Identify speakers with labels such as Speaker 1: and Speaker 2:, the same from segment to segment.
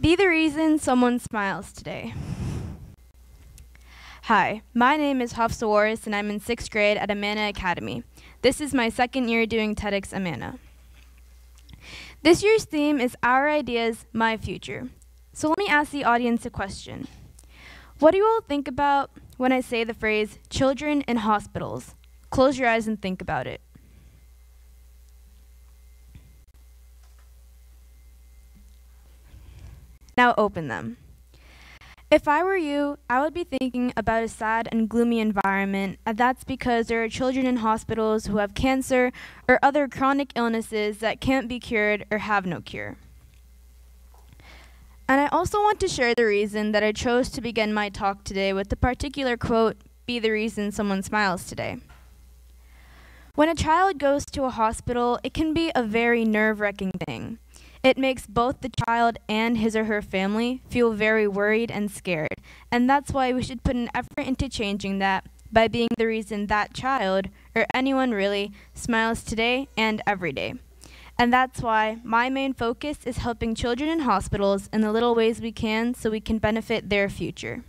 Speaker 1: Be the reason someone smiles today. Hi, my name is Hafsa Waris and I'm in 6th grade at Amana Academy. This is my second year doing TEDxAmana. This year's theme is Our Ideas, My Future. So let me ask the audience a question. What do you all think about when I say the phrase, children in hospitals? Close your eyes and think about it. Now open them. If I were you, I would be thinking about a sad and gloomy environment, and that's because there are children in hospitals who have cancer or other chronic illnesses that can't be cured or have no cure. And I also want to share the reason that I chose to begin my talk today with the particular quote, "Be the reason someone smiles today." When a child goes to a hospital, it can be a very nerve-wracking thing. It makes both the child and his or her family feel very worried and scared, and that's why we should put an effort into changing that by being the reason that child, or anyone really, smiles today and every day. And that's why my main focus is helping children in hospitals in the little ways we can so we can benefit their future.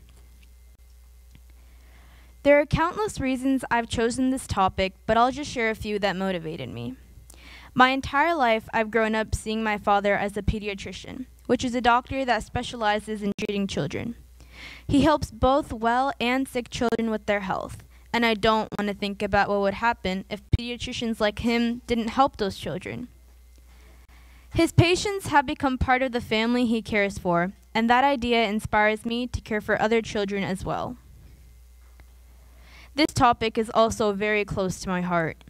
Speaker 1: There are countless reasons I've chosen this topic, but I'll just share a few that motivated me. My entire life, I've grown up seeing my father as a pediatrician, which is a doctor that specializes in treating children. He helps both well and sick children with their health, and I don't want to think about what would happen if pediatricians like him didn't help those children. His patients have become part of the family he cares for, and that idea inspires me to care for other children as well. This topic is also very close to my heart.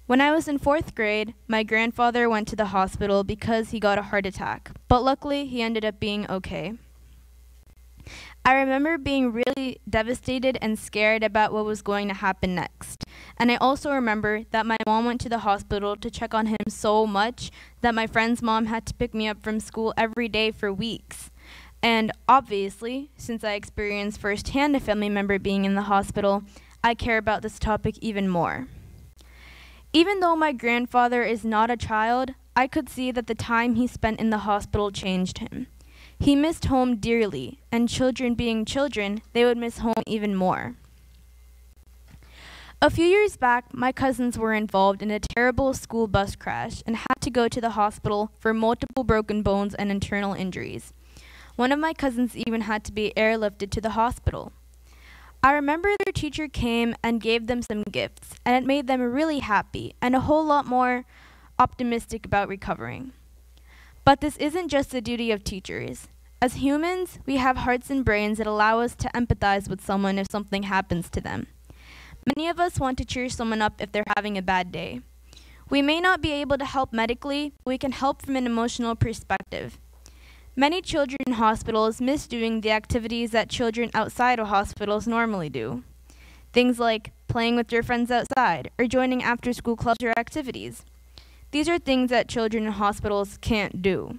Speaker 1: When I was in 4th grade, my grandfather went to the hospital because he got a heart attack, but luckily he ended up being okay. I remember being really devastated and scared about what was going to happen next. And I also remember that my mom went to the hospital to check on him so much that my friend's mom had to pick me up from school every day for weeks. And obviously, since I experienced firsthand a family member being in the hospital, I care about this topic even more. Even though my grandfather is not a child, I could see that the time he spent in the hospital changed him. He missed home dearly, and children being children, they would miss home even more. A few years back, my cousins were involved in a terrible school bus crash and had to go to the hospital for multiple broken bones and internal injuries. One of my cousins even had to be airlifted to the hospital. I remember their teacher came and gave them some gifts, and it made them really happy and a whole lot more optimistic about recovering. But this isn't just the duty of teachers. As humans, we have hearts and brains that allow us to empathize with someone if something happens to them. Many of us want to cheer someone up if they're having a bad day. We may not be able to help medically, but we can help from an emotional perspective. Many children in hospitals miss doing the activities that children outside of hospitals normally do. Things like playing with your friends outside or joining after-school clubs or activities. These are things that children in hospitals can't do.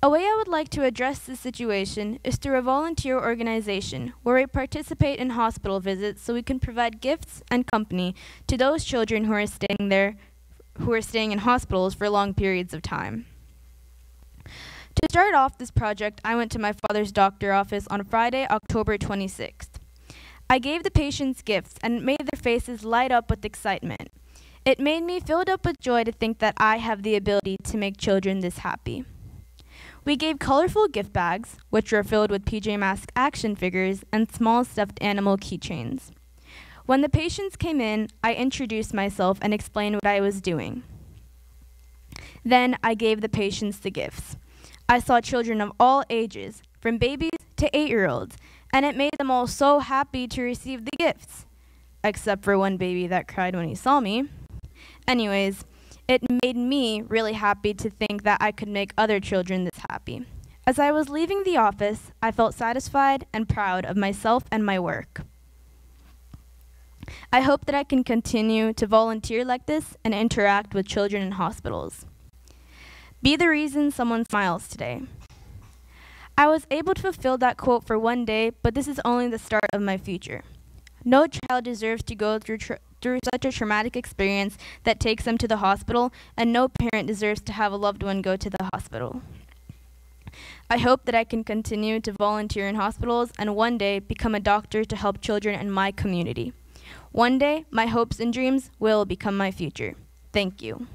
Speaker 1: A way I would like to address this situation is through a volunteer organization where we participate in hospital visits so we can provide gifts and company to those children who are staying in hospitals for long periods of time. To start off this project, I went to my father's doctor office on Friday, October 26th. I gave the patients gifts and it made their faces light up with excitement. It made me filled up with joy to think that I have the ability to make children this happy. We gave colorful gift bags, which were filled with PJ Masks action figures and small stuffed animal keychains. When the patients came in, I introduced myself and explained what I was doing. Then I gave the patients the gifts. I saw children of all ages, from babies to 8-year-olds, and it made them all so happy to receive the gifts. Except for one baby that cried when he saw me. Anyways, it made me really happy to think that I could make other children this happy. As I was leaving the office, I felt satisfied and proud of myself and my work. I hope that I can continue to volunteer like this and interact with children in hospitals. Be the reason someone smiles today. I was able to fulfill that quote for one day, but this is only the start of my future. No child deserves to go through such a traumatic experience that takes them to the hospital, and no parent deserves to have a loved one go to the hospital. I hope that I can continue to volunteer in hospitals and one day become a doctor to help children in my community. One day, my hopes and dreams will become my future. Thank you.